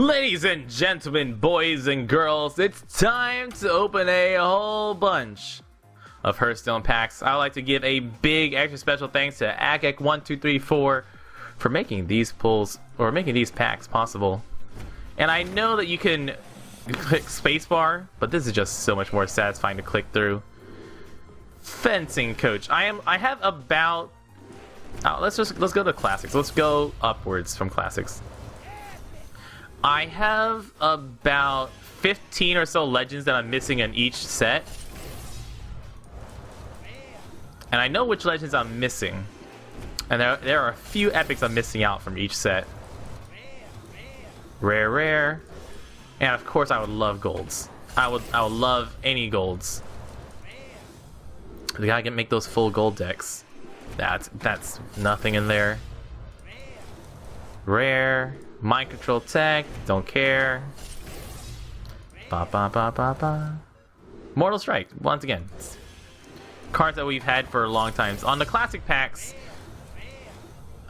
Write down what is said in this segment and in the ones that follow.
Ladies and gentlemen, boys and girls, it's time to open a whole bunch of Hearthstone packs. I would like to give a big extra special thanks to Agek1234 for making these pulls, or making these packs possible. And I know that you can click spacebar, but this is just so much more satisfying to click through. Fencing coach. I have about let's go to classics. Let's go upwards from classics. I have about 15 or so legends that I'm missing in each set. And I know which legends I'm missing. And there are a few epics I'm missing out from each set. Rare. And of course I would love golds. I would love any golds. The guy can make those full gold decks. That's nothing in there. Rare. Mind control tech, don't care. Mortal Strike, once again. Cards that we've had for a long time. On the classic packs,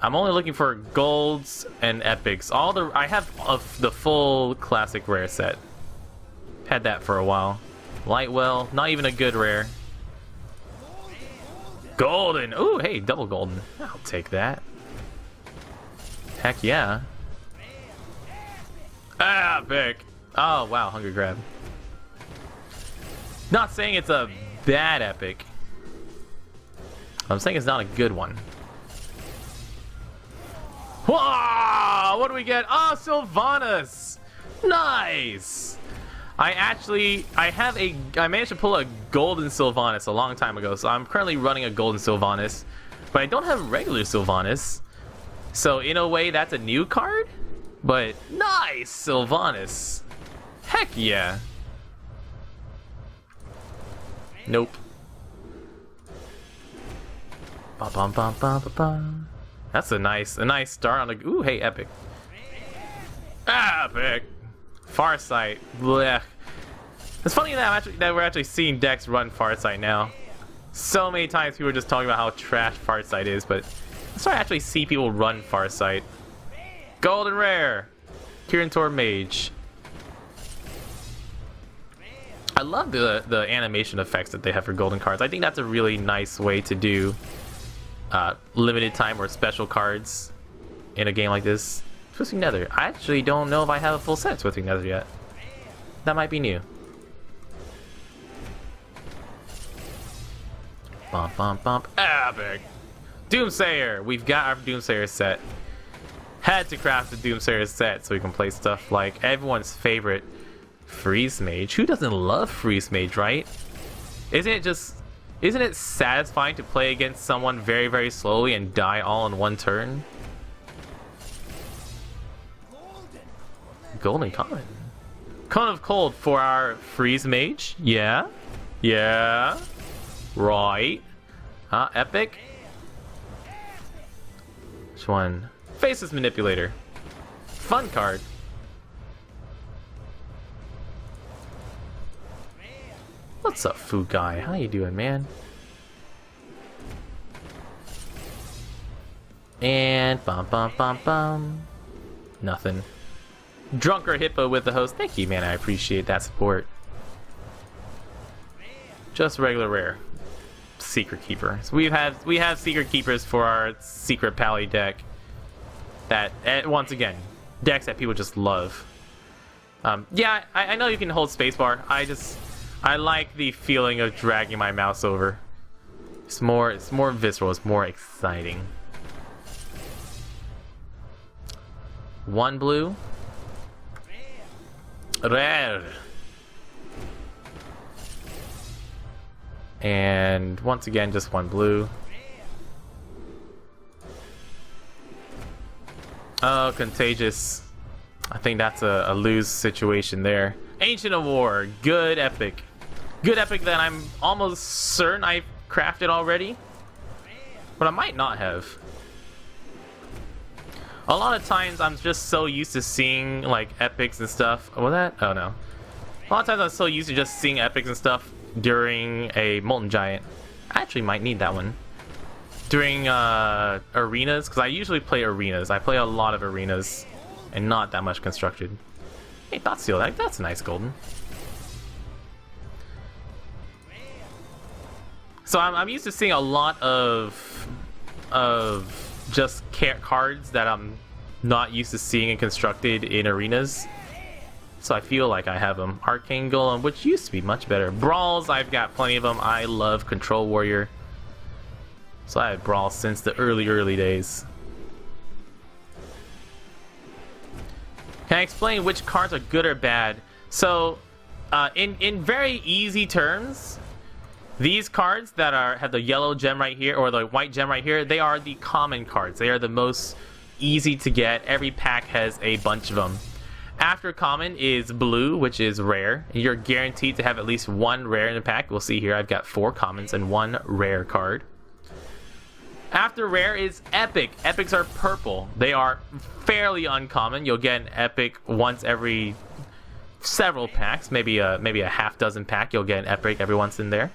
I'm only looking for golds and epics. I have the full classic rare set. Had that for a while. Lightwell, not even a good rare. Golden! Ooh, hey, double golden. I'll take that. Heck yeah. Epic! Oh wow, Hunger Grab. Not saying it's a bad epic. I'm saying it's not a good one. Whoa! What do we get? Oh, Sylvanas! Nice! I managed to pull a golden Sylvanas a long time ago, so I'm currently running a golden Sylvanas, but I don't have regular Sylvanas. So in a way, that's a new card? But nice, Sylvanas. Heck yeah. Nope. That's a nice start on the. Ooh, hey, epic. Epic. Farsight. Blech. It's funny that we're actually seeing decks run Farsight now. So many times people are just talking about how trash Farsight is, but I'm starting to actually see people run Farsight. Golden rare, Kirin Mage. I love the animation effects that they have for golden cards. I think that's a really nice way to do limited time or special cards in a game like this. Twisting Nether. I actually don't know if I have a full set of Twisting Nether yet. That might be new. Epic. Doomsayer. We've got our Doomsayer set. Had to craft the Doomsayer set so we can play stuff like everyone's favorite Freeze Mage. Who doesn't love Freeze Mage, right? Isn't it satisfying to play against someone very, very slowly and die all in one turn? Golden Common. Cone of Cold for our Freeze Mage. Yeah. Right. Epic. Which one? Faceless Manipulator. Fun card. What's up, Foo Guy? How you doing, man? And nothing. Drunker Hippo with the host. Thank you, man. I appreciate that support. Just regular rare. Secret Keeper. So we have Secret Keepers for our Secret Pally deck. That, once again, decks that people just love. Yeah, I know you can hold spacebar. I like the feeling of dragging my mouse over. It's more visceral. It's more exciting. One blue. Rare. And once again, just one blue. Oh, Contagious. I think that's a lose situation there. Ancient of War. Good epic. Good epic that I'm almost certain I've crafted already. But I might not have. A lot of times I'm just so used to seeing like epics and stuff. Was that? Oh no. A lot of times I'm so used to just seeing epics and stuff during a Molten Giant. I actually might need that one. During arenas, because I usually play arenas. I play a lot of arenas. and not that much constructed. Hey, Thought Seal, that's a nice golden. So I'm used to seeing a lot of just cards that I'm not used to seeing and constructed in arenas. So I feel like I have them. Arcane Golem, which used to be much better. Brawls, I've got plenty of them. I love Control Warrior. So I had Brawls since the early days. Can I explain which cards are good or bad? So, in very easy terms, these cards that have the yellow gem right here, or the white gem right here, they are the common cards. They are the most easy to get. Every pack has a bunch of them. After common is blue, which is rare. You're guaranteed to have at least one rare in the pack. We'll see here, I've got 4 commons and 1 rare card. After rare is epic. Epics are purple. They are fairly uncommon. You'll get an epic once every several packs, maybe a half dozen pack. You'll get an epic every once in there.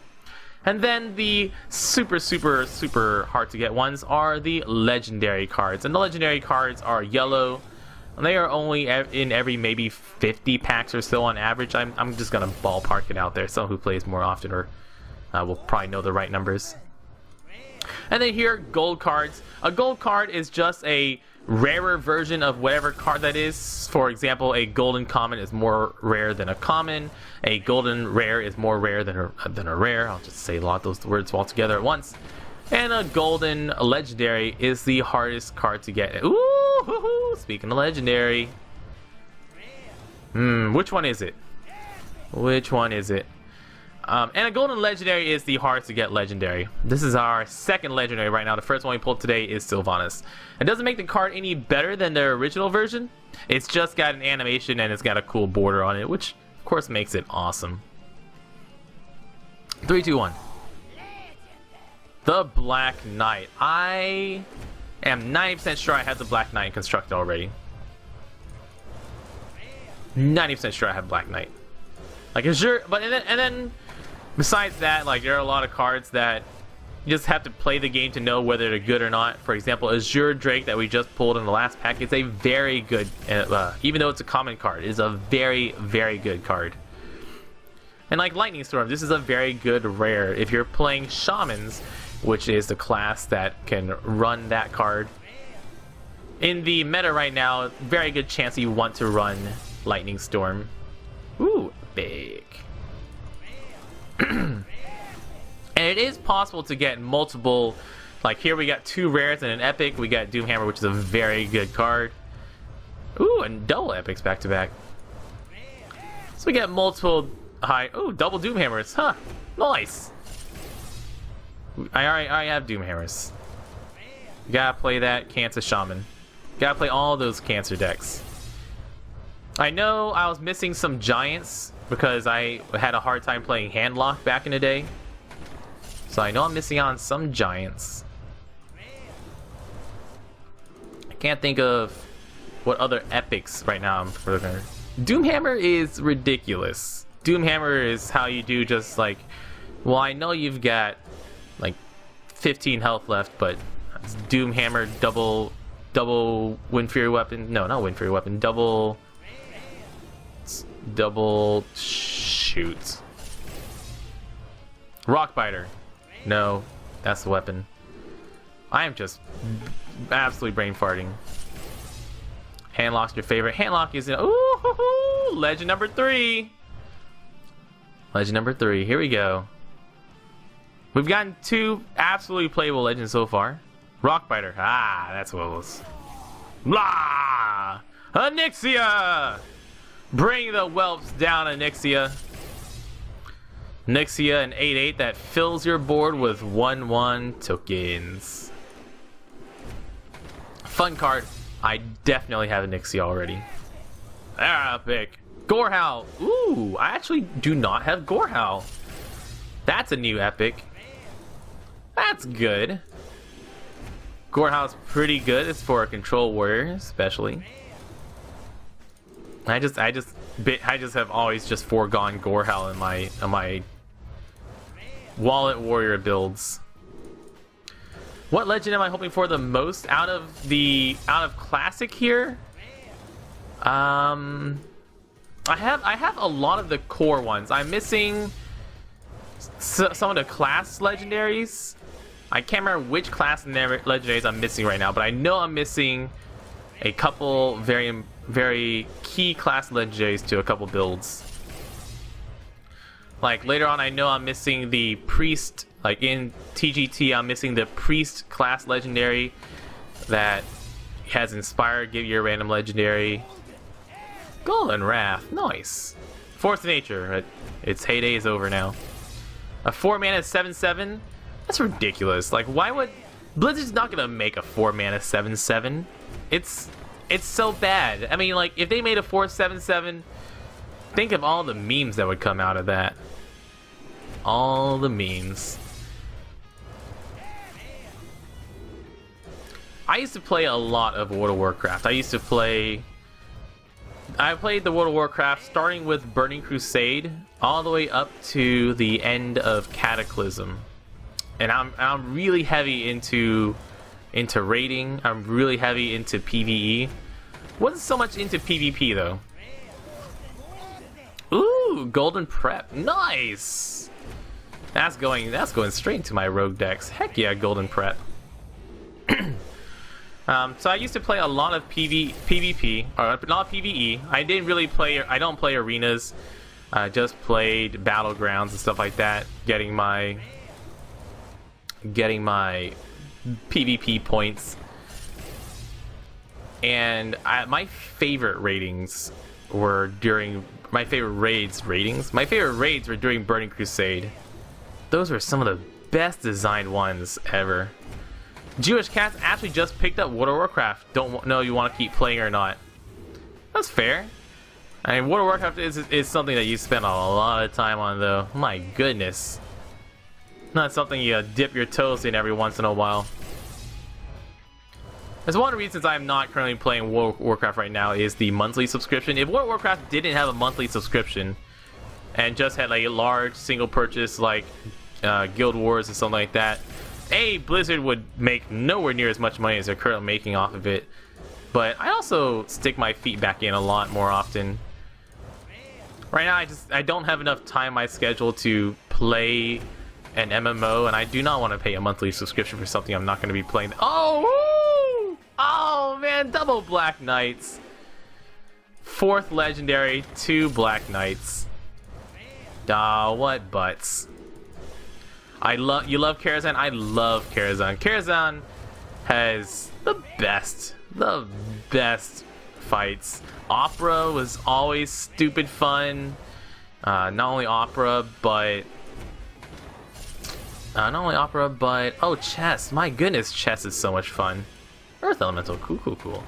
And then the super hard to get ones are the legendary cards. And the legendary cards are yellow. And they are only in every maybe 50 packs or so on average. I'm just gonna ballpark it out there. Someone who plays more often or will probably know the right numbers. And then here, gold cards. A gold card is just a rarer version of whatever card that is. For example, a golden common is more rare than a common. A golden rare is more rare than a rare. I'll just say a lot of those words all together at once. And a golden legendary is the hardest card to get. Ooh, speaking of legendary. Which one is it? Which one is it? And a golden legendary is the hardest to get legendary. This is our second legendary right now. The first one we pulled today is Sylvanas. It doesn't make the card any better than their original version. It's just got an animation and it's got a cool border on it, which of course makes it awesome. 3, 2, 1. The Black Knight. I am 90% sure I have the Black Knight constructed already. 90% sure I have Black Knight. Like, Azure, but and then besides that, like, there are a lot of cards that you just have to play the game to know whether they're good or not. For example, Azure Drake that we just pulled in the last pack is a very good, even though it's a common card, is a very, very good card. And like Lightning Storm, this is a very good rare. If you're playing Shamans, which is the class that can run that card, in the meta right now, very good chance you want to run Lightning Storm. Ooh, big. And it is possible to get multiple, like here we got 2 rares and an epic. We got Doomhammer, which is a very good card. Ooh, and double epics back to back. So we get multiple high, ooh, double Doomhammers, huh, nice. I already have Doomhammers. You gotta play that Cancer Shaman. Gotta play all those Cancer decks. I know I was missing some giants because I had a hard time playing Handlock back in the day. So I know I'm missing out on some giants. I can't think of what other epics right now I'm further. Doomhammer is ridiculous. Doomhammer is how you do just like, well, I know you've got like 15 health left, but it's Doomhammer double Wind Fury weapon. No, not Wind Fury weapon. Double shoot. Rockbiter. No, that's the weapon. I am just absolutely brain farting. Handlock's your favorite. Handlock is in. Ooh, legend number 3. Legend number 3. Here we go. We've gotten 2 absolutely playable legends so far. Rockbiter. Ah, that's what it was. Blah! Onyxia! Bring the whelps down, Onyxia. Onyxia, an 8/8 that fills your board with 1/1 tokens. Fun card. I definitely have Onyxia already. Epic. Gorehowl. Ooh, I actually do not have Gorehowl. That's a new epic. That's good. Gorehowl's pretty good. It's for a Control Warrior, especially. I just have always just foregone Gorehowl in my Wallet Warrior builds. What legend am I hoping for the most out of Classic here? I have a lot of the core ones. I'm missing some of the class legendaries. I can't remember which class legendaries I'm missing right now, but I know I'm missing a couple very key class legendaries to a couple builds. Like later on, I know I'm missing the priest. Like in TGT, I'm missing the priest class legendary that has inspired. Give you a random legendary. Golden Wrath, nice. Force of Nature, its heyday is over now. A 4-mana 7/7. That's ridiculous. Like, why would Blizzard's not gonna make a 4-mana 7/7? It's so bad. I mean, like, if they made a 4/7/7, think of all the memes that would come out of that. All the memes. I used to play a lot of World of Warcraft. I played the World of Warcraft starting with Burning Crusade all the way up to the end of Cataclysm. And I'm really heavy into raiding. I'm really heavy into PvE. Wasn't so much into PvP though. Ooh, Golden Prep. Nice. That's going straight into my rogue decks. Heck yeah, Golden Prep. So I used to play a lot of PvP, or not PvE. I don't play arenas. I just played battlegrounds and stuff like that, getting my PvP points. And my favorite raids were during Burning Crusade. Those were some of the best designed ones ever. Jewish Cats actually just picked up World of Warcraft. Don't know you want to keep playing or not. That's fair. I mean, World of Warcraft is something that you spend a lot of time on, though. My goodness. Not something you dip your toes in every once in a while. That's one of the reasons I'm not currently playing World of Warcraft right now is the monthly subscription. If World of Warcraft didn't have a monthly subscription and just had like a large single purchase like Guild Wars or something like that, Blizzard would make nowhere near as much money as they're currently making off of it. But I also stick my feet back in a lot more often. Right now, I don't have enough time in my schedule to play an MMO, and I do not want to pay a monthly subscription for something I'm not going to be playing. Oh, woo! Oh man, double Black Knights. 4th legendary, 2 Black Knights. What butts. You love Karazhan? I love Karazhan. Karazhan has the best fights. Opera was always stupid fun. Not only Opera, but oh, chess. My goodness, chess is so much fun. Earth Elemental, cool.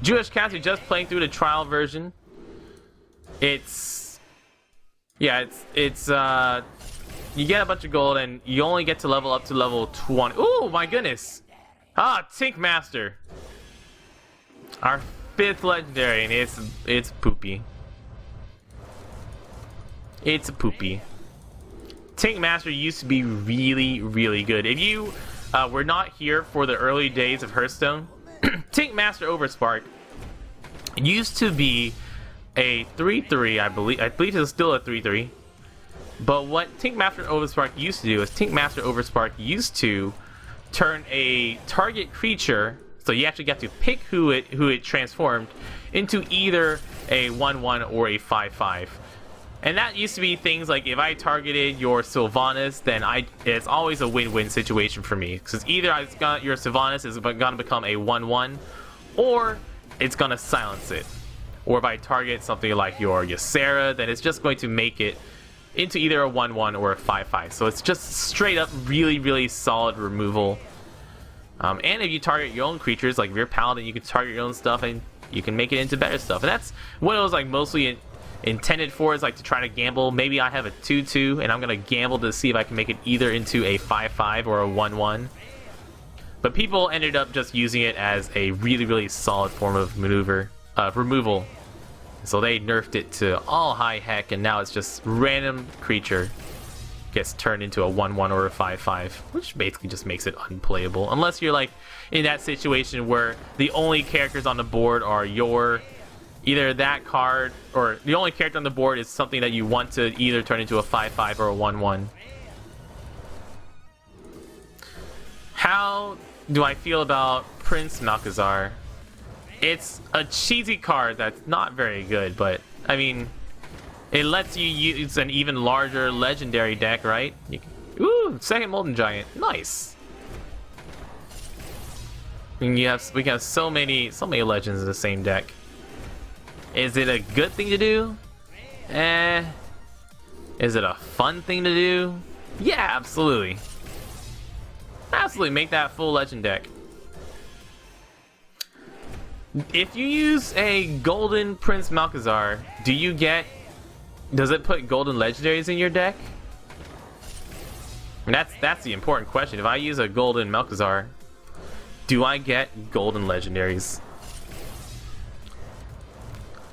Jewish Cats are just playing through the trial version. You get a bunch of gold and you only get to level up to level 20. Oh my goodness! Tink Master. Our 5th legendary, and it's poopy. It's a poopy. Tink Master used to be really good. If you were not here for the early days of Hearthstone, Tink Master Overspark used to be a 3/3, I believe it was still a 3/3. But what Tink Master Overspark used to do is Tink Master Overspark used to turn a target creature, so you actually got to pick who it transformed, into either a 1/1 or a 5/5. And that used to be things like if I targeted your Sylvanas, then it's always a win-win situation for me. Because either your Sylvanas is going to become a 1/1, or it's going to silence it. Or if I target something like your Ysera, then it's just going to make it into either a 1/1 or a 5/5. So it's just straight up really solid removal. And if you target your own creatures, like if you're a paladin, you can target your own stuff and you can make it into better stuff. And that's what it was like mostly intended for, is like to try to gamble. Maybe I have a 2/2 and I'm gonna gamble to see if I can make it either into a 5/5 or a 1/1. But people ended up just using it as a really solid form of removal. So they nerfed it to all high heck, and now it's just random creature. gets turned into a 1/1 or a 5/5, which basically just makes it unplayable. Unless you're like in that situation where the only characters on the board are either that card, or the only character on the board is something that you want to either turn into a 5/5 or a 1/1. How do I feel about Prince Malchezaar? It's a cheesy card that's not very good, but I mean, it lets you use an even larger legendary deck, right? Ooh, second Molten Giant, nice. We can have so many legends in the same deck. Is it a good thing to do? Is it a fun thing to do? Yeah, absolutely. Absolutely, make that full legend deck. If you use a golden Prince Malchezaar, does it put golden legendaries in your deck? And that's the important question. If I use a golden Malchezaar, do I get golden legendaries?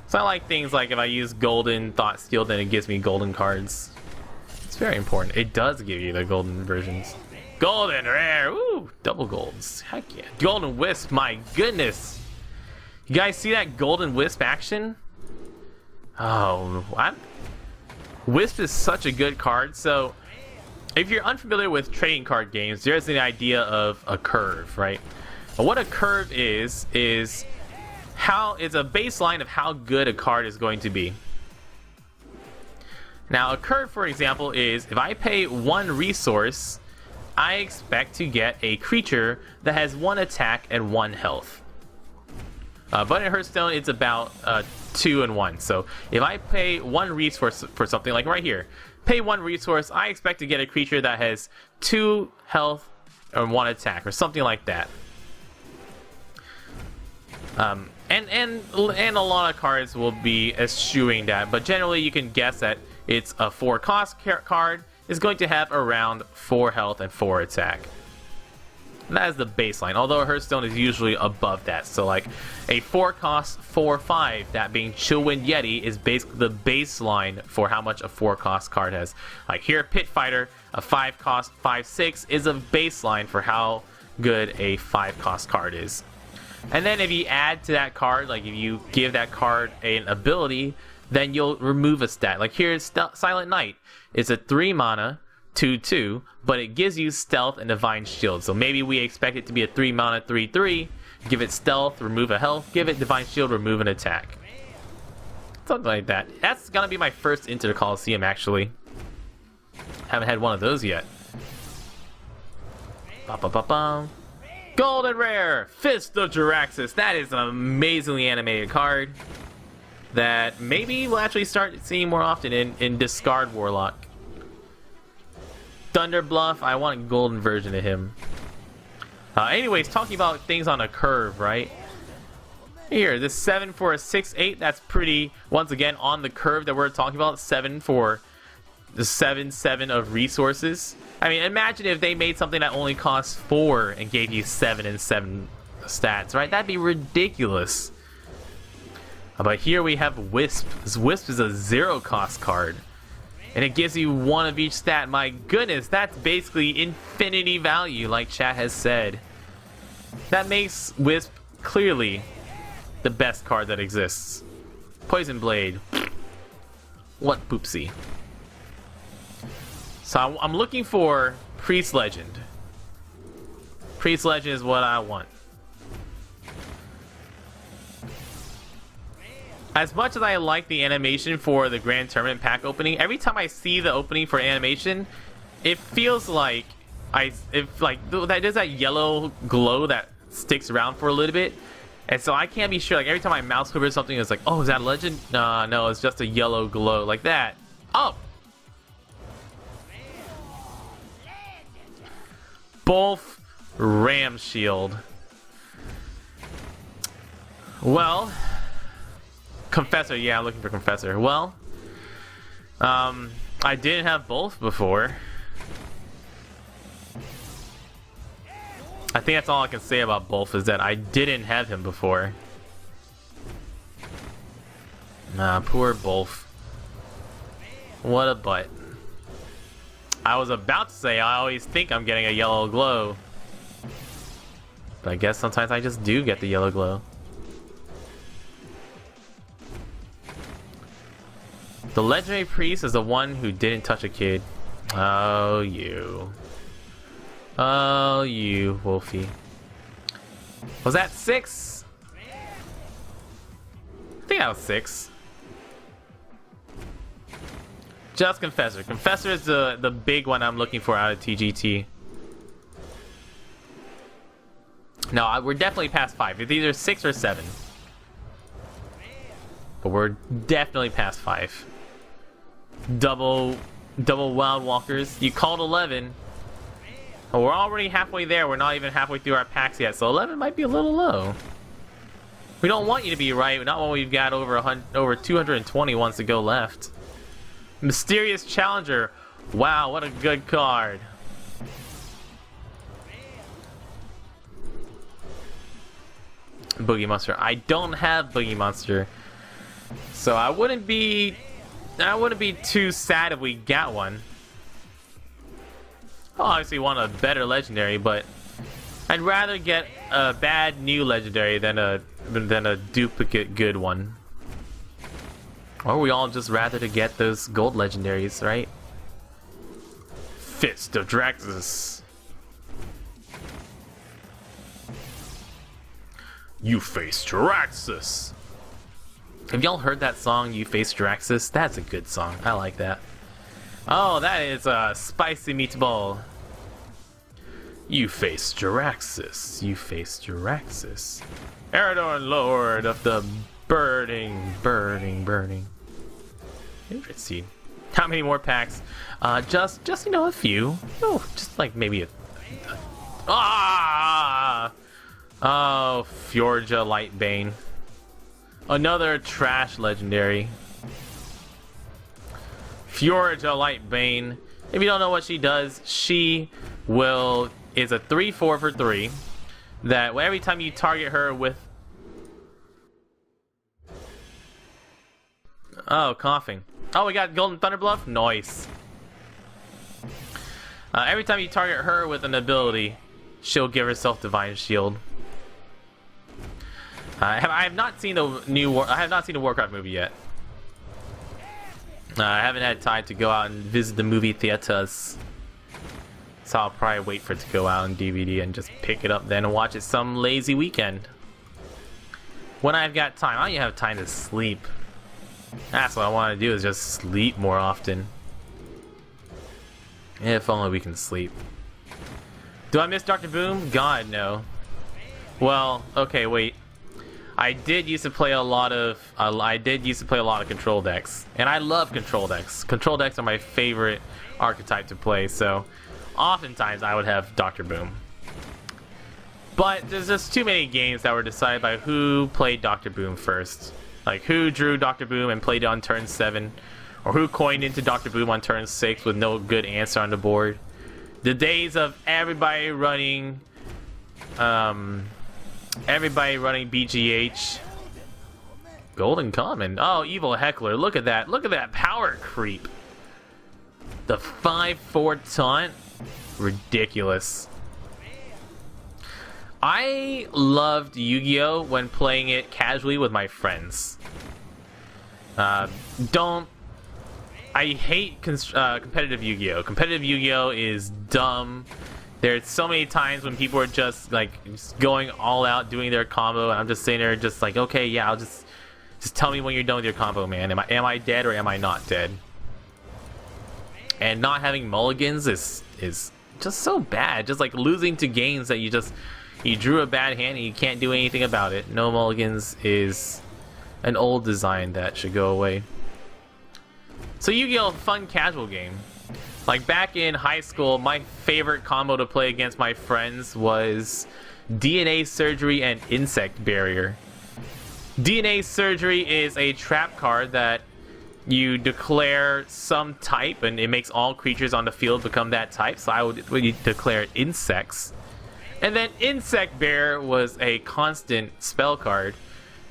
So I like things like if I use golden Thought Steel, then it gives me golden cards. It's very important. It does give you the golden versions. Golden rare, ooh, double golds. Heck yeah. Golden Wisp, my goodness. You guys see that Golden Wisp action? Oh, what? Wisp is such a good card. So if you're unfamiliar with trading card games, there's the idea of a curve, right? But what a curve is how it's a baseline of how good a card is going to be. Now a curve, for example, is if I pay 1 resource, I expect to get a creature that has 1 attack and 1 health. But in Hearthstone, it's about 2 and 1. So if I pay 1 resource for something, like right here, pay 1 resource, I expect to get a creature that has 2 health and 1 attack, or something like that. And a lot of cards will be eschewing that, but generally you can guess that it's a 4 cost card is going to have around 4 health and 4 attack. And that is the baseline, although Hearthstone is usually above that. So like a 4 cost 4/5, that being Chillwind Yeti, is basically the baseline for how much a 4 cost card has. Like here, Pit Fighter, a 5 cost 5/6 is a baseline for how good a 5 cost card is. And then if you add to that card, like if you give that card an ability, then you'll remove a stat. Like here, Silent Knight is a 3 mana 2/2, but it gives you stealth and divine shield. So maybe we expect it to be a 3 mana 3/3, give it stealth, remove a health, give it divine shield, remove an attack. Something like that. That's gonna be my first into the Coliseum, actually. Haven't had one of those yet. Ba-ba-ba-bum. Golden Rare! Fist of Jaraxxus. That is an amazingly animated card that maybe we'll actually start seeing more often in Discard Warlock. Thunder Bluff, I want a golden version of him. Anyways, talking about things on a curve, right? Here, this 7 for a 6/8, that's pretty, once again, on the curve that we're talking about. 7 for the 7/7 of resources. I mean, imagine if they made something that only costs 4 and gave you 7 and 7 stats, right? That'd be ridiculous. But here we have Wisp. This Wisp is a 0 cost card, and it gives you 1 of each stat. My goodness, that's basically infinity value, like chat has said. That makes Wisp clearly the best card that exists. Poison Blade. What poopsie. So I'm looking for Priest Legend. Priest Legend is what I want. As much as I like the animation for the Grand Tournament pack opening, every time I see the opening for animation, it feels like there's that yellow glow that sticks around for a little bit, and so I can't be sure. Like every time I mouse click or something, it's like, oh, is that a legend? No, it's just a yellow glow like that. Oh, Bolf Ram Shield. Well, Confessor, yeah, I'm looking for Confessor. Well, I didn't have both before. I think that's all I can say about Bolf, is that I didn't have him before. Poor Bolf. What a butt. I was about to say I always think I'm getting a yellow glow. But I guess sometimes I just do get the yellow glow. The legendary priest is the one who didn't touch a kid. Oh, you. Oh, you, Wolfie. Was that 6? I think that was 6. Just Confessor. Confessor is the big one I'm looking for out of TGT. No, we're definitely past 5. It's either 6 or 7. But we're definitely past 5. Double Wild Walkers. You called 11. Well, we're already halfway there. We're not even halfway through our packs yet, so 11 might be a little low. We don't want you to be right, not when we've got over 220 ones to go left. Mysterious Challenger. Wow, what a good card. Boogie Monster. I don't have Boogie Monster, so I wouldn't be too sad if we got one. I'll obviously want a better legendary, but I'd rather get a bad new legendary than a duplicate good one. Or we all just rather to get those gold legendaries, right? Fist of Draxus. You face Draxus. Have y'all heard that song, You Face Draxus? That's a good song. I like that. Oh, that is a spicy meatball. You face Draxus. You face Draxus. Eridorn, Lord of the burning. Interesting. How many more packs? Just you know, a few. Oh, just like maybe a oh, Fjorja Lightbane. Another trash legendary. Fjorja Lightbane. If you don't know what she does, she is a 3/4 for 3. That every time you target her with... Oh, coughing. Oh, we got Golden Thunderbluff? Nice. Every time you target her with an ability, she'll give herself Divine Shield. I have not seen the Warcraft movie yet. I haven't had time to go out and visit the movie theaters, so I'll probably wait for it to go out on DVD and just pick it up then and watch it some lazy weekend. When I've got time. I don't even have time to sleep. That's what I want to do, is just sleep more often. If only we can sleep. Do I miss Dr. Boom? God, no. Well, okay, wait. I did used to play a lot of control decks, and I love control decks. Control decks are my favorite archetype to play, so oftentimes I would have Dr. Boom. But there's just too many games that were decided by who played Dr. Boom first. Like who drew Dr. Boom and played it on turn 7, or who coined into Dr. Boom on turn 6 with no good answer on the board. The days of everybody running BGH. Golden Common. Oh, Evil Heckler. Look at that. Look at that power creep. The 5/4 taunt. Ridiculous. I loved Yu-Gi-Oh! When playing it casually with my friends. I hate competitive Yu-Gi-Oh! Competitive Yu-Gi-Oh! Is dumb. There's so many times when people are just going all out doing their combo, and I'm just sitting there just like, okay, yeah, I'll just tell me when you're done with your combo, man. Am I dead or am I not dead? And not having mulligans is just so bad. Just like losing to games that you drew a bad hand and you can't do anything about it. No mulligans is an old design that should go away. So Yu-Gi-Oh! Fun casual game. Like back in high school, my favorite combo to play against my friends was DNA Surgery and Insect Barrier. DNA Surgery is a trap card that you declare some type and it makes all creatures on the field become that type, so I would declare insects. And then Insect Bear was a constant spell card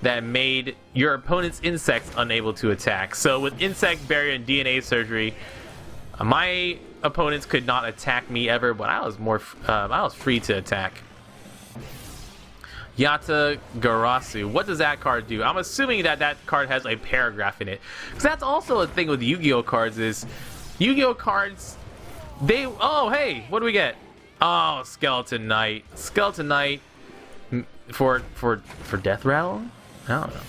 that made your opponent's insects unable to attack. So with Insect Barrier and DNA Surgery, my opponents could not attack me ever, but I was free to attack. Yata Garasu. What does that card do? I'm assuming that card has a paragraph in it. Because that's also a thing with Yu-Gi-Oh cards is Yu-Gi-Oh cards, they... Oh, hey, what do we get? Oh, Skeleton Knight. Skeleton Knight for Death Rattle? I don't know.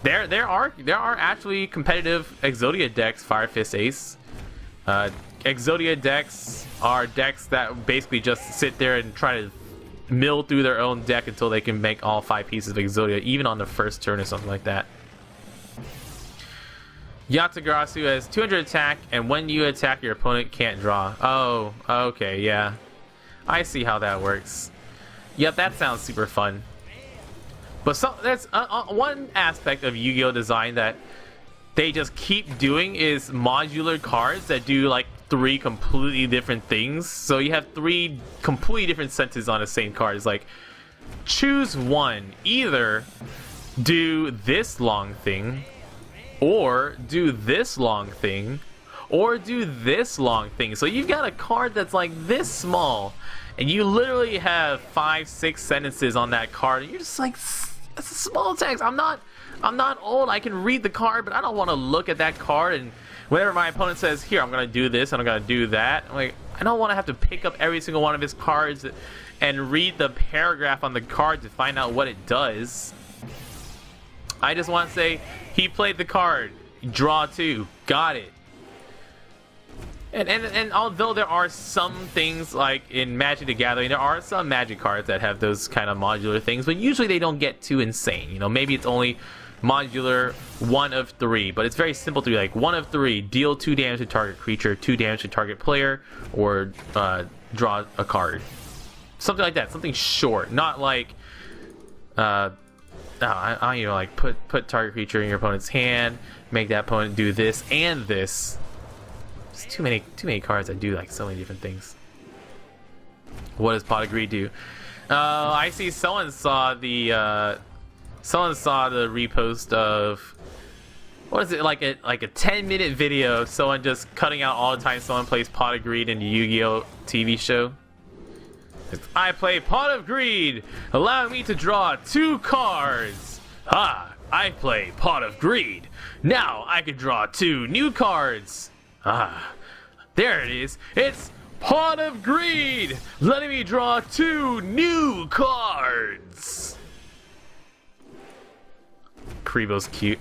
There are actually competitive Exodia decks, Fire Fist Ace. Exodia decks are decks that basically just sit there and try to mill through their own deck until they can make all 5 pieces of Exodia, even on the first turn or something like that. Yatagarasu has 200 attack, and when you attack, your opponent can't draw. Oh, okay, yeah. I see how that works. Yep, that sounds super fun. But that's one aspect of Yu-Gi-Oh design that they just keep doing is modular cards that do like 3 completely different things. So you have 3 completely different senses on the same card. It's like, choose one. Either do this long thing, or do this long thing, or do this long thing. So you've got a card that's like this small, and you literally have 5-6 sentences on that card, and you're just like, that's a small text. I'm not old. I can read the card, but I don't want to look at that card. And whenever my opponent says, here, I'm going to do this and I'm going to do that, I'm like, I don't want to have to pick up every single one of his cards and read the paragraph on the card to find out what it does. I just want to say, he played the card, draw 2, got it. And although there are some things like in Magic the Gathering, there are some Magic cards that have those kind of modular things, but usually they don't get too insane. You know, maybe it's only modular 1 of 3, but it's very simple to be like 1 of 3, deal 2 damage to target creature, 2 damage to target player, or draw a card. Something like that, something short, not like I you know, like put target creature in your opponent's hand, make that opponent do this and this. There's too many cards that do like so many different things. What does Pot of Greed do? I see someone saw the repost of, what is it, like a 10-minute video of someone just cutting out all the time someone plays Pot of Greed in the Yu-Gi-Oh TV show. I play Pot of Greed, allow me to draw 2 cards. Ah, I play Pot of Greed. Now I can draw 2 new cards. Ah, there it is. It's Pot of Greed, letting me draw 2 new cards. Kribo's cute.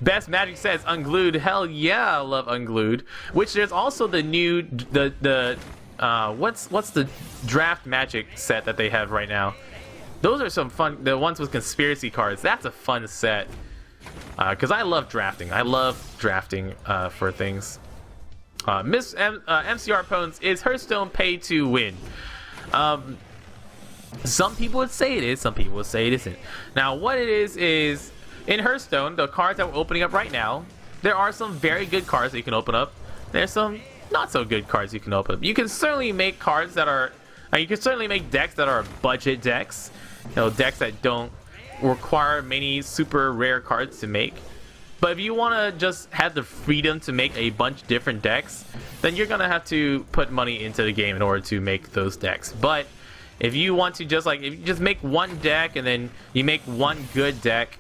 Best Magic sets, Unglued. Hell yeah, I love Unglued. Which there's also the new what's the Draft Magic set that they have right now. Those are some fun. The ones with conspiracy cards. That's a fun set. Because I love drafting. I love drafting for things. MCR opponents, is Hearthstone pay to win? Some people would say it is. Some people would say it isn't. Now, what it is in Hearthstone, the cards that we're opening up right now, there are some very good cards that you can open up. There's some not so good cards you can open up. You can certainly make cards that are, you can certainly make decks that are budget decks. You know, decks that don't require many super rare cards to make. But if you want to just have the freedom to make a bunch of different decks, then you're gonna have to put money into the game in order to make those decks. But if you want to just if you just make one deck and then you make one good deck,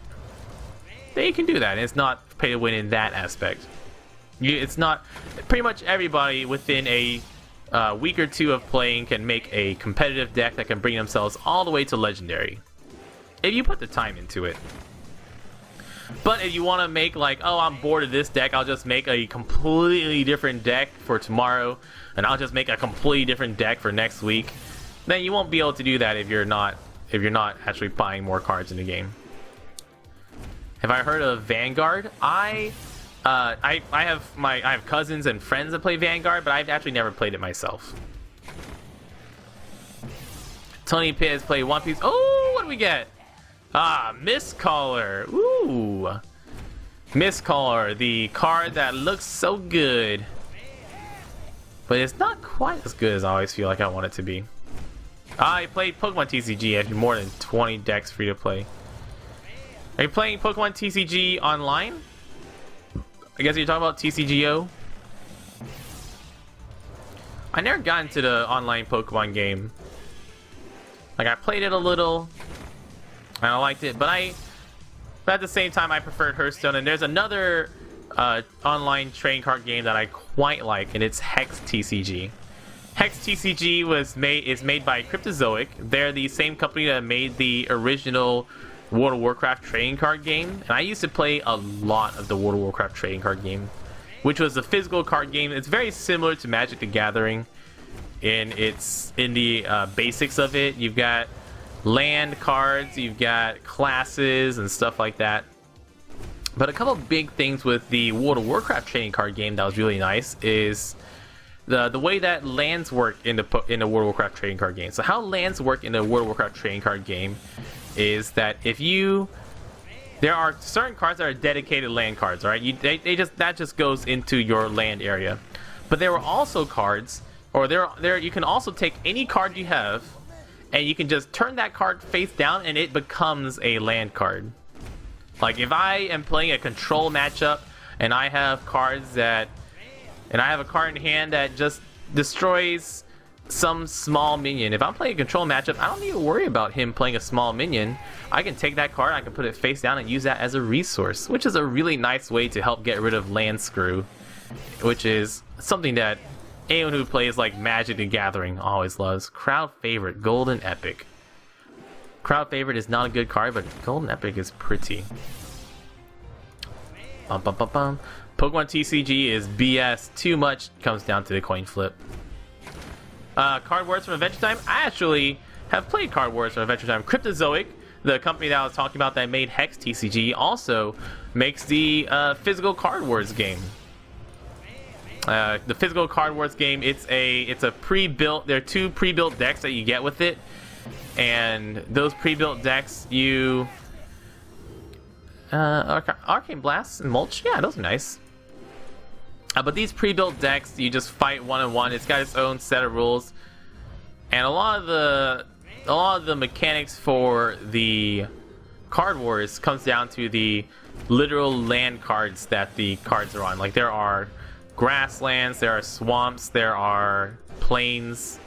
then you can do that. And it's not pay to win in that aspect. It's not, pretty much everybody within a week or 2 of playing can make a competitive deck that can bring themselves all the way to legendary, if you put the time into it. But if you want to make like, oh, I'm bored of this deck, I'll just make a completely different deck for tomorrow, and I'll just make a completely different deck for next week, then you won't be able to do that if you're not actually buying more cards in the game. Have I heard of Vanguard? I have cousins and friends that play Vanguard, but I've actually never played it myself. Tony Piz play One Piece. Oh, what do we get? Ah, Mistcaller. Ooh, Mistcaller, the card that looks so good, but it's not quite as good as I always feel like I want it to be. I played Pokemon TCG. I have more than 20 decks free to play. Are you playing Pokemon TCG online? I guess you're talking about TCGO. I never got into the online Pokemon game. Like, I played it a little, and I liked it, but at the same time, I preferred Hearthstone. And there's another online trading card game that I quite like, and it's Hex TCG. Hex TCG is made by Cryptozoic. They're the same company that made the original World of Warcraft trading card game, and I used to play a lot of the World of Warcraft trading card game, which was a physical card game. It's very similar to Magic the Gathering in the basics of it. You've got land cards, you've got classes and stuff like that. But a couple big things with the World of Warcraft trading card game that was really nice is the way that lands work in the World of Warcraft trading card game. So how lands work in the World of Warcraft trading card game is that there are certain cards that are dedicated land cards, right? That just goes into your land area. But there were also cards, or you can also take any card you have, and you can just turn that card face down, and it becomes a land card. Like if I am playing a control matchup, and I have a card in hand that just destroys some small minion. If I'm playing a control matchup, I don't need to worry about him playing a small minion. I can take that card, I can put it face down and use that as a resource, which is a really nice way to help get rid of land screw, which is something that anyone who plays like Magic the Gathering always loves. Crowd favorite, Golden Epic. Crowd favorite is not a good card, but Golden Epic is pretty. Pokemon TCG is BS. Too much comes down to the coin flip. Card Wars from Adventure Time. I actually have played Card Wars from Adventure Time. Cryptozoic, the company that I was talking about that made Hex TCG, also makes the physical Card Wars game. The physical Card Wars game, it's a pre-built. There are 2 pre-built decks that you get with it, and those pre-built decks, Arcane Blast and Mulch. Yeah, those are nice. But these pre-built decks, you just fight one-on-one. It's got its own set of rules, and a lot of the mechanics for the Card Wars comes down to the literal land cards that the cards are on. Like there are grasslands, there are swamps, there are plains,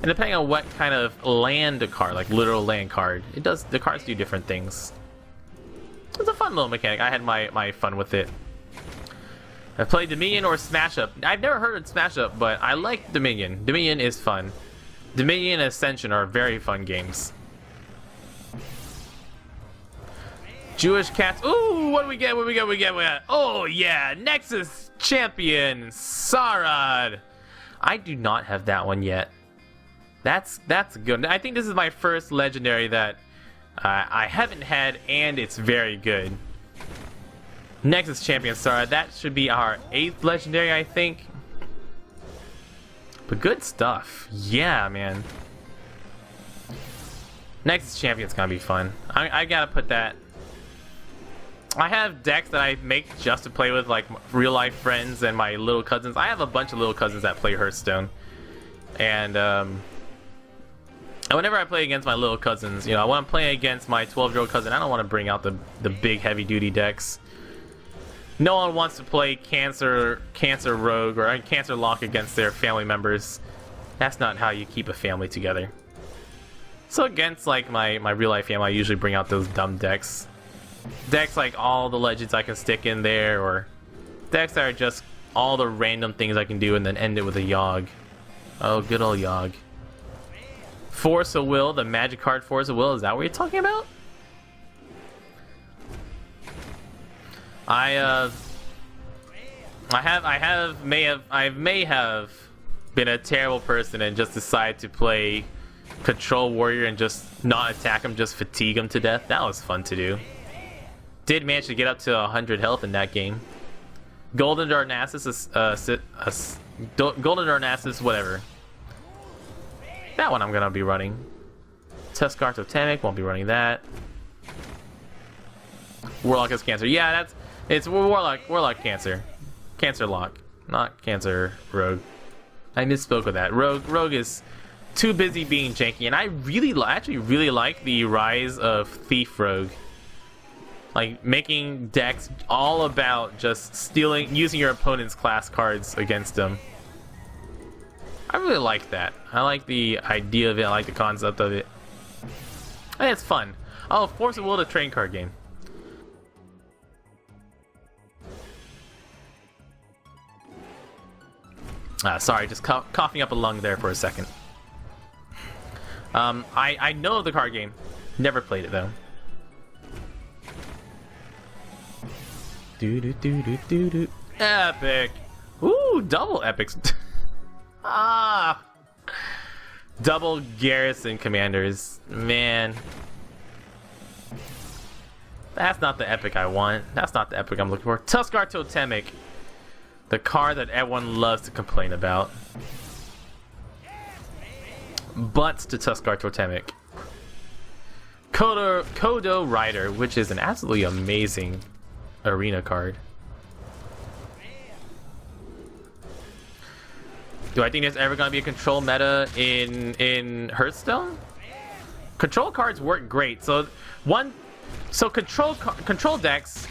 and depending on what kind of land card, like literal land card, the cards do different things. It's a fun little mechanic. I had my fun with it. I've played Dominion or Smash Up. I've never heard of Smash Up, but I like Dominion. Dominion is fun. Dominion and Ascension are very fun games. Jewish Cats. Ooh, what do we get? What do we get? Oh yeah, Nexus Champion Sarad. I do not have that one yet. That's good. I think this is my first legendary that I haven't had, and it's very good. Nexus Champion Sarah, that should be our 8th legendary, I think. But good stuff. Yeah, man. Nexus Champion's gonna be fun. I gotta put that. I have decks that I make just to play with, like real life friends and my little cousins. I have a bunch of little cousins that play Hearthstone, and whenever I play against my little cousins, when I'm playing against my 12-year-old cousin, I don't want to bring out the big heavy duty decks. No one wants to play Cancer Rogue or Cancer Lock against their family members. That's not how you keep a family together. So against like my real life family, I usually bring out those dumb decks. Decks like all the legends I can stick in there, or decks that are just all the random things I can do and then end it with a Yogg. Oh, good old Yogg. Force of Will, the magic card Force of Will, is that what you're talking about? I may have been a terrible person and just decided to play Control Warrior and just not attack him, just fatigue him to death. That was fun to do. Did manage to get up to 100 health in that game. Golden Darnassus, Golden Darnassus, whatever. That one I'm gonna be running. Tuskar Totemic, won't be running that. Warlock is Cancer. Yeah, it's Warlock Cancer. Cancer Lock, not Cancer Rogue. I misspoke with that. Rogue is too busy being janky, and I actually really like the rise of Thief Rogue. Like, making decks all about just using your opponent's class cards against them. I really like that. I like the idea of it. I like the concept of it. I think it's fun. Oh, Force of Will, the trading card game. Sorry, just coughing up a lung there for a second. I know of the card game. Never played it, though. Epic! Ooh, double epics. Ah! Double Garrison Commanders. Man. That's not the epic I want. That's not the epic I'm looking for. Tuskar Totemic. The card that everyone loves to complain about. Butts to Tuskar Totemic. Kodo Rider, which is an absolutely amazing arena card. Do I think there's ever going to be a control meta in Hearthstone? Control cards work great. So control decks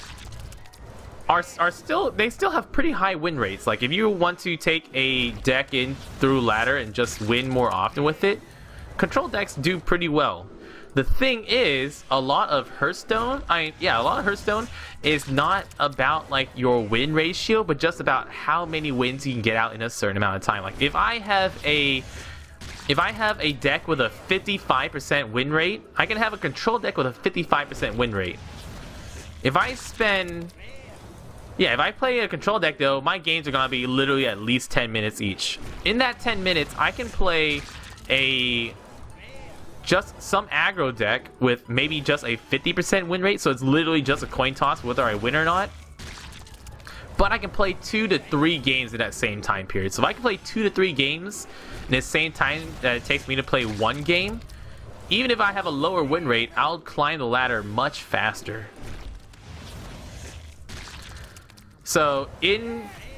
are still, they still have pretty high win rates. Like, if you want to take a deck in through ladder and just win more often with it, control decks do pretty well. The thing is, a lot of Hearthstone is not about like your win ratio, but just about how many wins you can get out in a certain amount of time. Like, if I have a deck with a 55% win rate, I can have a control deck with a 55% win rate. If I play a control deck, though, my games are gonna be literally at least 10 minutes each. In that 10 minutes, I can play just some aggro deck with maybe just a 50% win rate, so it's literally just a coin toss whether I win or not. But I can play 2 to 3 games in that same time period. So if I can play 2 to 3 games in the same time that it takes me to play 1 game, even if I have a lower win rate, I'll climb the ladder much faster. So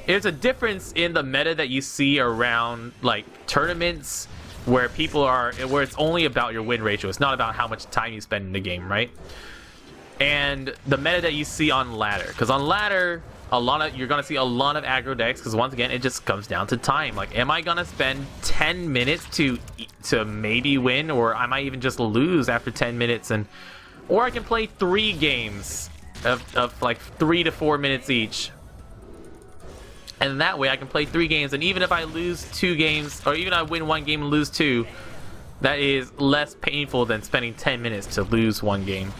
there's a difference in the meta that you see around like tournaments where it's only about your win ratio. It's not about how much time you spend in the game, right? And the meta that you see on ladder, because on ladder you're gonna see a lot of aggro decks, because once again it just comes down to time. Like, am I gonna spend 10 minutes to maybe win, or I might even just lose after 10 minutes, or I can play 3 games of like 3 to 4 minutes each. And that way I can play 3 games, and even if I lose 2 games, or even I win 1 game and lose 2, that is less painful than spending 10 minutes to lose 1 game.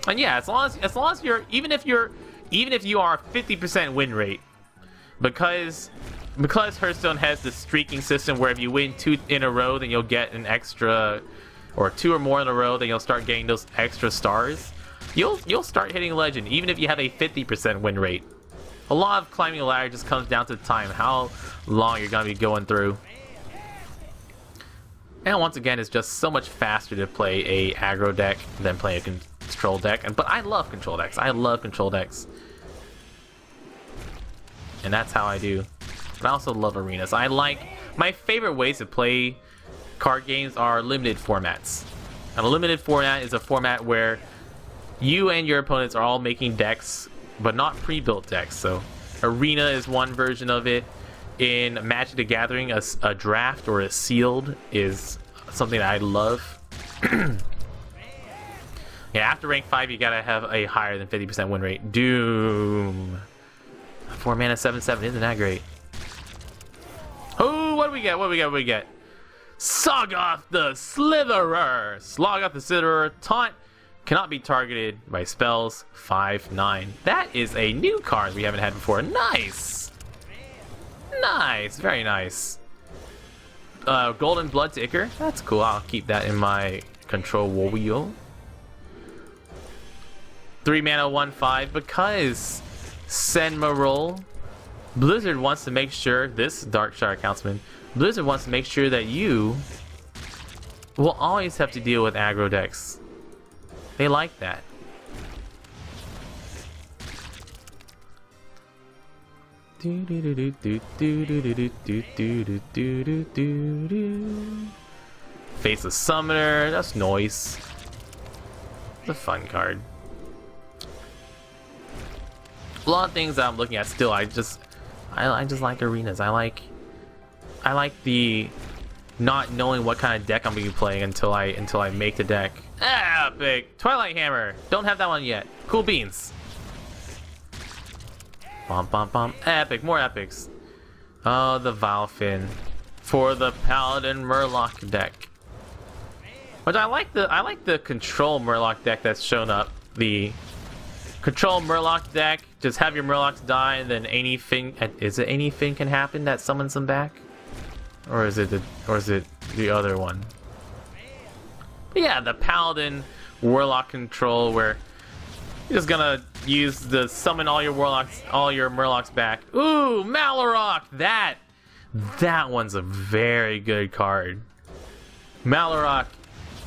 And yeah, as long as you're even if you are 50% win rate, because Hearthstone has the streaking system where if you win 2 in a row, then you'll get an extra, or 2 or more in a row, then you'll start getting those extra stars. You'll start hitting legend even if you have a 50% win rate. A lot of climbing a ladder just comes down to time, how long you're gonna be going through. And once again, it's just so much faster to play a aggro deck than play a control deck. But I love control decks. I love control decks, and that's how I do. But I also love arenas. My favorite ways to play card games are limited formats. And a limited format is a format where you and your opponents are all making decks, but not pre-built decks. So Arena is one version of it. In Magic the Gathering, a draft or a sealed is something that I love. Yeah, after rank 5, you gotta have a higher than 50% win rate. Doom. 4 mana 7/7, isn't that great? Oh, what do we get? What do we get? Soggoth the Slitherer. Soggoth the Slitherer. Taunt. Cannot be targeted by spells. 5/9. That is a new card we haven't had before. Nice! Nice! Very nice. Golden Blood Ticker. That's cool. I'll keep that in my control wheel. 3 mana 1/5 because Senmarol. Blizzard wants to make sure, this Darkshire Councilman, Blizzard wants to make sure that you will always have to deal with aggro decks. They like that. Face a Summoner, that's noise. a fun card. A lot of things that I'm looking at still, I just like arenas. I like the not knowing what kind of deck I'm gonna be playing until I make the deck. Ah, big Twilight Hammer. Don't have that one yet. Cool beans. Bum bum bum. Epic, more epics. Oh, the Valfin for the Paladin Murloc deck. Which I like the control Murloc deck that's shown up. The control Murloc deck, just have your Murlocs die, and then anything can happen that summons them back, or is it the other one? But yeah, the Paladin Warlock control, where you're just gonna use the summon all your Murlocs back. Ooh, Malorok! That one's a very good card. Malorok,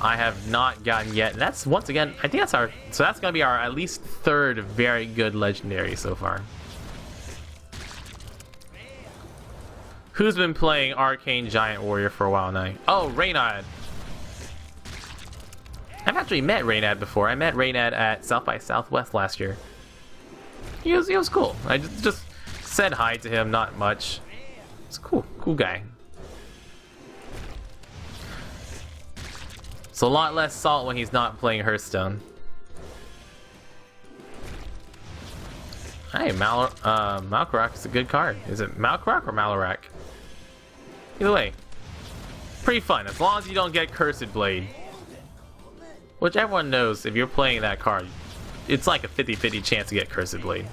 I have not gotten yet. And that's, once again, I think that's gonna be our at least third very good legendary so far. Who's been playing Arcane Giant Warrior for a while now? Oh, Reynad. I've actually met Reynad before. I met Reynad at South by Southwest last year. He was cool. I just said hi to him, not much. It's cool guy. It's a lot less salt when he's not playing Hearthstone. Hey, Malkorok is a good card. Is it Malkorok or Malorok? Either way, pretty fun, as long as you don't get Cursed Blade. Which everyone knows, if you're playing that card, it's like a 50-50 chance to get Cursed Blade.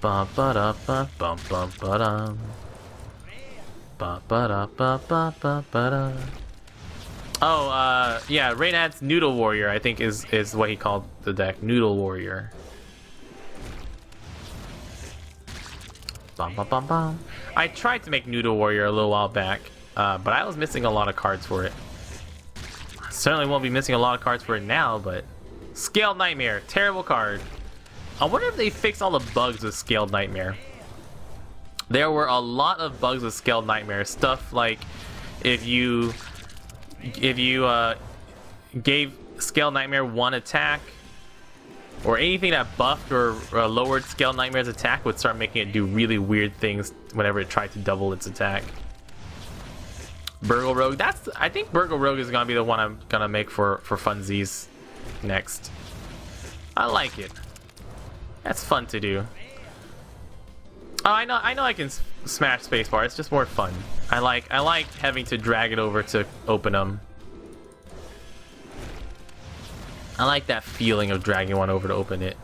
Bum ba da ba bum bum ba dum. Ba ba da ba ba ba ba da. Oh, yeah, Reynad's Noodle Warrior, I think is what he called the deck. Noodle Warrior. Bum bum bum bum. I tried to make Noodle Warrior a little while back, but I was missing a lot of cards for it. Certainly won't be missing a lot of cards for it now, but Scaled Nightmare, terrible card. I wonder if they fixed all the bugs with Scaled Nightmare. There were a lot of bugs with Scaled Nightmare. Stuff like if you gave Scaled Nightmare one attack, or anything that buffed or lowered Scaled Nightmare's attack would start making it do really weird things whenever it tried to double its attack. Burgle Rogue, I think Burgle Rogue is gonna be the one I'm gonna make for funsies next. I like it. That's fun to do. Oh, I know I can smash spacebar. It's just more fun. I like having to drag it over to open them. I like that feeling of dragging one over to open it.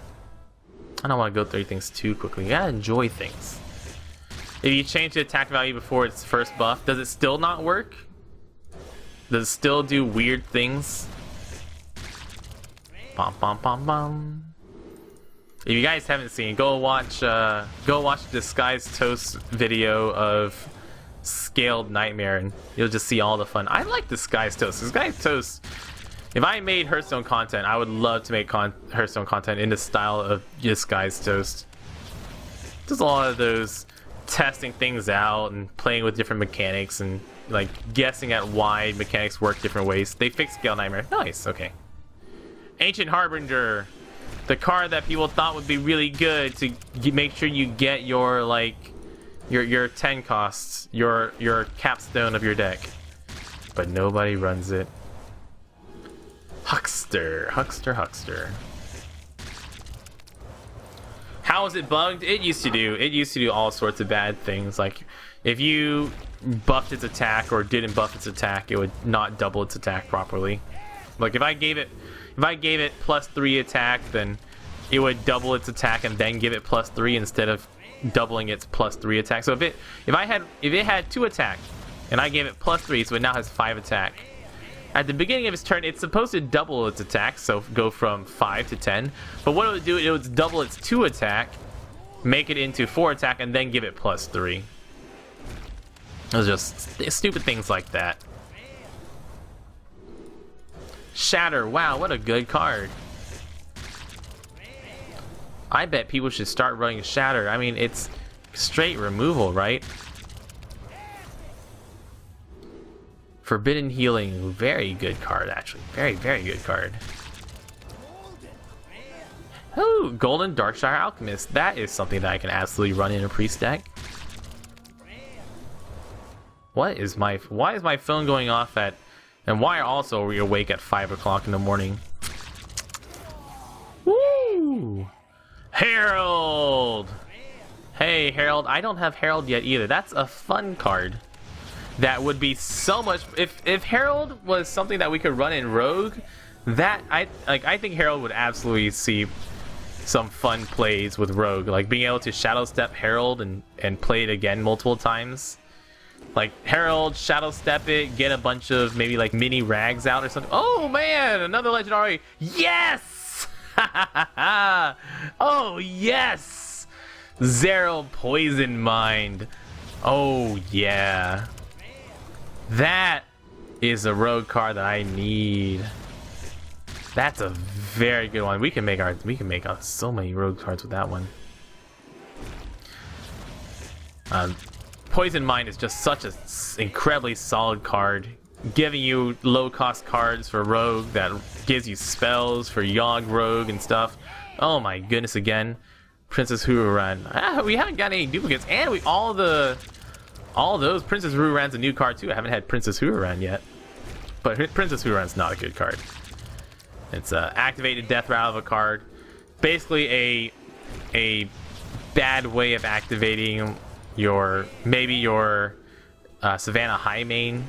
I don't want to go through things too quickly. You gotta enjoy things. If you change the attack value before its first buff, does it still not work? Does it still do weird things? Bum bum bum bum. If you guys haven't seen, go watch Disguised Toast's video of Scaled Nightmare, and you'll just see all the fun. I like Disguised Toast. Disguised Toast. If I made Hearthstone content, I would love to make Hearthstone content in the style of Disguised Toast. Just a lot of those testing things out and playing with different mechanics and like guessing at why mechanics work different ways. They fixed Scaled Nightmare. Nice. Okay. Ancient Harbinger. The card that people thought would be really good to make sure you get your your 10 costs, your capstone of your deck, but nobody runs it. Huckster. How is it bugged? It used to do all sorts of bad things. Like if you buffed its attack or didn't buff its attack, it would not double its attack properly. Like if I gave it +3 attack, then it would double its attack and then give it +3 instead of doubling its +3 attack. So if it had 2 attack and I gave it +3, so it now has 5 attack. At the beginning of its turn, it's supposed to double its attack, so go from 5 to 10. But what it would do, it would double its 2 attack, make it into 4 attack, and then give it +3. It was just stupid things like that. Shatter, wow, what a good card. I bet people should start running Shatter. I mean, it's straight removal, right? Forbidden Healing, very good card actually. Very, very good card. Oh, Golden Darkshire Alchemist. That is something that I can absolutely run in a priest deck. Why is my phone going off at, and why also are we awake at 5 o'clock in the morning? Woo! Herald! Hey, Herald. I don't have Herald yet either. That's a fun card. That would be so much. If Herald was something that we could run in Rogue, that I think Herald would absolutely see some fun plays with Rogue, like being able to Shadow Step Herald and play it again multiple times. Like Herald, Shadow Step it, get a bunch of maybe like mini rags out or something. Oh man, another legendary. Yes! Oh yes! Zero Poison Mind. Oh yeah. That is a rogue card that I need. That's a very good one. We can make so many rogue cards with that one. Poison Mind is just such an incredibly solid card, giving you low-cost cards for Rogue that gives you spells for Yogg Rogue and stuff. Oh my goodness! Again, Princess Hururan. We haven't got any duplicates, and all those Princess Hururan's a new card too. I haven't had Princess Hururan yet, but Princess Hururan's not a good card. It's a activated death rattle of a card, basically a bad way of activating your Savannah High main.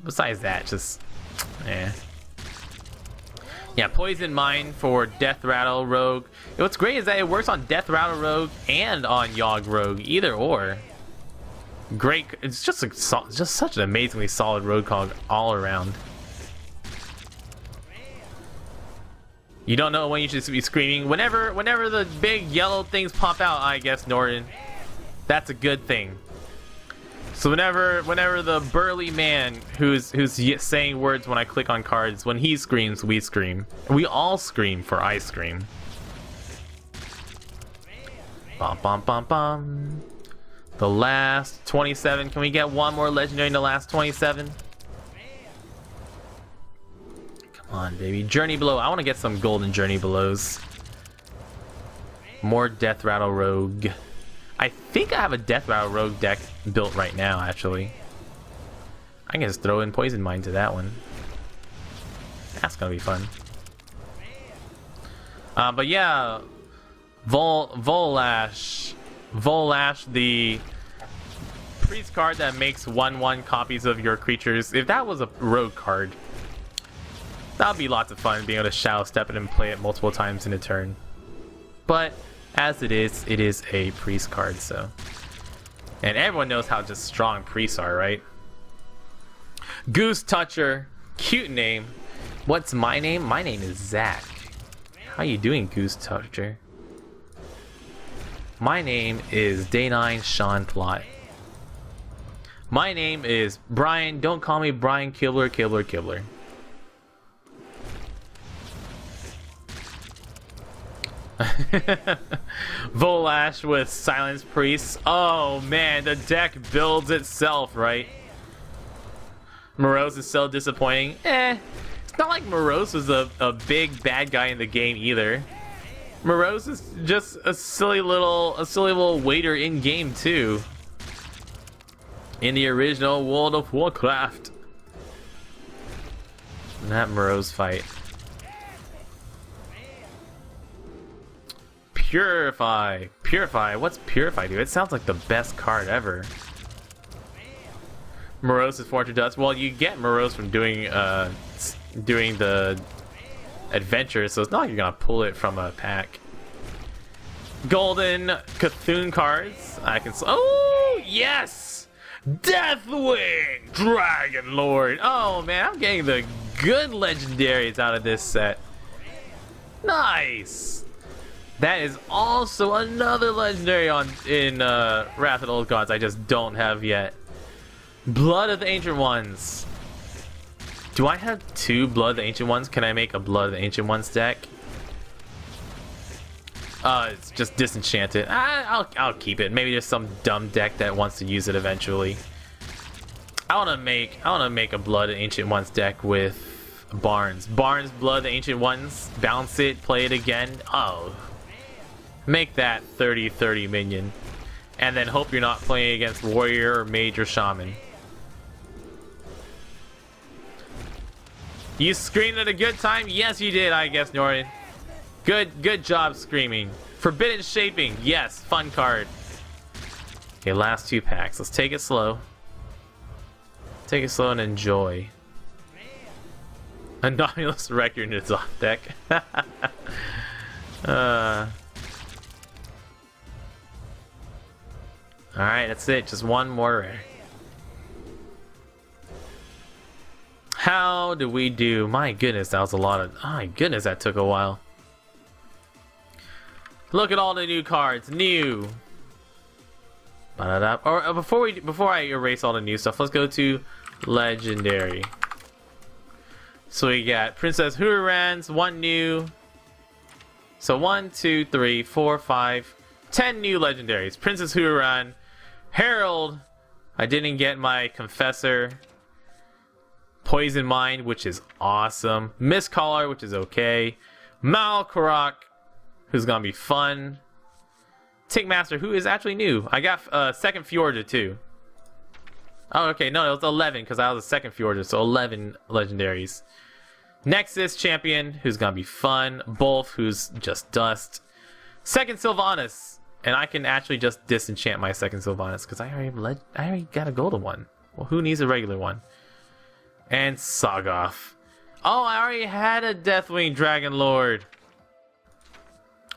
Besides that, just yeah, Poison Mind for Death Rattle Rogue. What's great is that it works on Death Rattle Rogue and on Yogg Rogue, either or. Great, it's just such an amazingly solid rogue card all around. You don't know when you should be screaming. Whenever the big yellow things pop out, I guess, Norton. That's a good thing. So whenever the burly man who's saying words when I click on cards, when he screams, we scream. We all scream for ice cream. Bum bum bum bum. The last 27. Can we get one more legendary in the last 27? Come on, baby. Journey Below. I want to get some golden Journey Belows. More Death Rattle Rogue. I think I have a Death Rattle Rogue deck built right now, actually. I can just throw in Poison Mind to that one. That's gonna be fun. But yeah, Volash, the priest card that makes 1/1 copies of your creatures. If that was a rogue card, that would be lots of fun, being able to Shadow Step it and play it multiple times in a turn. But as it is a priest card, so. And everyone knows how just strong priests are, right? Goose Toucher, cute name. What's my name? My name is Zach. How you doing, Goose Toucher? My name is Day9 Sean Plot. My name is Brian. Don't call me Brian Kibler. Volash with Silence Priest. Oh man, the deck builds itself, right? Morose is so disappointing. It's not like Morose was a big bad guy in the game either. Morose is just a silly little waiter in game too. In the original World of Warcraft. That Morose fight. Purify. What's Purify do? It sounds like the best card ever. Morose's Fortune Dust. Well, you get Morose from doing the adventure, so it's not like you're gonna pull it from a pack. Golden Cthulhu cards. I can. Oh yes, Deathwing Dragon Lord. Oh man, I'm getting the good legendaries out of this set. Nice. That is also another legendary in Wrath of the Old Gods I just don't have yet. Blood of the Ancient Ones. Do I have 2 Blood of the Ancient Ones? Can I make a Blood of the Ancient Ones deck? It's just disenchanted. I'll keep it. Maybe there's some dumb deck that wants to use it eventually. I wanna make a Blood and Ancient Ones deck with Barnes. Barnes, Blood, the Ancient Ones, bounce it, play it again. Oh. Make that 30-30 minion. And then hope you're not playing against Warrior or Mage or Shaman. You screamed at a good time? Yes, you did, I guess, Norton. Good job screaming. Forbidden Shaping. Yes, fun card. Okay, last 2 packs. Let's take it slow. Take it slow and enjoy. Anomalous Record is off deck. Alright, that's it. Just one more rare. How do we do? My goodness, that was a lot of... Oh my goodness, that took a while. Look at all the new cards. New. Or before I erase all the new stuff, let's go to Legendary. So we got Princess Huraran's, 1 new. So 1, 2, 3, 4, 5, 10 new legendaries. Princess Huraran, Herald. I didn't get my Confessor. Poison Mind, which is awesome. Mistcaller, which is okay. Malkorok, who's gonna be fun. Tickmaster, who is actually new. I got second Fjorda too. Oh, okay, no, it was 11 because I was a second Fjorda, so 11 legendaries. Nexus Champion, who's gonna be fun. Bolf, who's just dust. Second Sylvanas, and I can actually just disenchant my second Sylvanas because I already got a golden one. Well, who needs a regular one? And Sagoth. Oh, I already had a Deathwing Dragon Lord.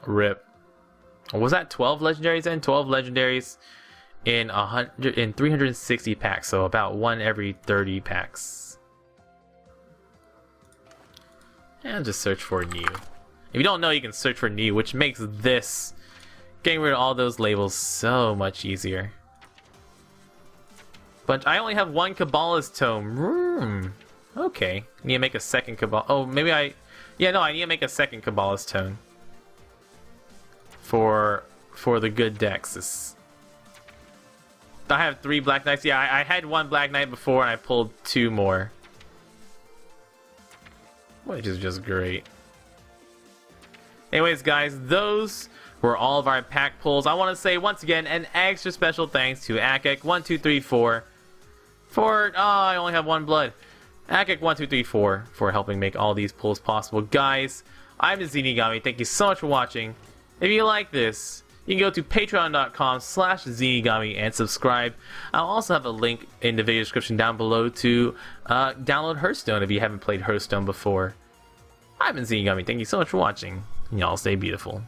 RIP. Was that 12 legendaries then? 12 legendaries in 360 packs, so about 1 every 30 packs. And just search for new. If you don't know, you can search for new, which makes this getting rid of all those labels so much easier. But I only have 1 Kabbalist Tome. Okay. I need to make a second Cabal. Oh, maybe I... Yeah, no, I need to make a second Kabbalist Tome. For the good decks. I have 3 Black Knights. Yeah, I had 1 Black Knight before and I pulled 2 more. Which is just great. Anyways, guys, those were all of our pack pulls. I want to say once again an extra special thanks to Akek1234 for... Oh, I only have 1 blood. Akek1234 for helping make all these pulls possible. Guys, I'm the Zenigami. Thank you so much for watching. If you like this, you can go to patreon.com/Zenigami and subscribe. I'll also have a link in the video description down below to download Hearthstone if you haven't played Hearthstone before. I've been Zenigami. Thank you so much for watching. Y'all stay beautiful.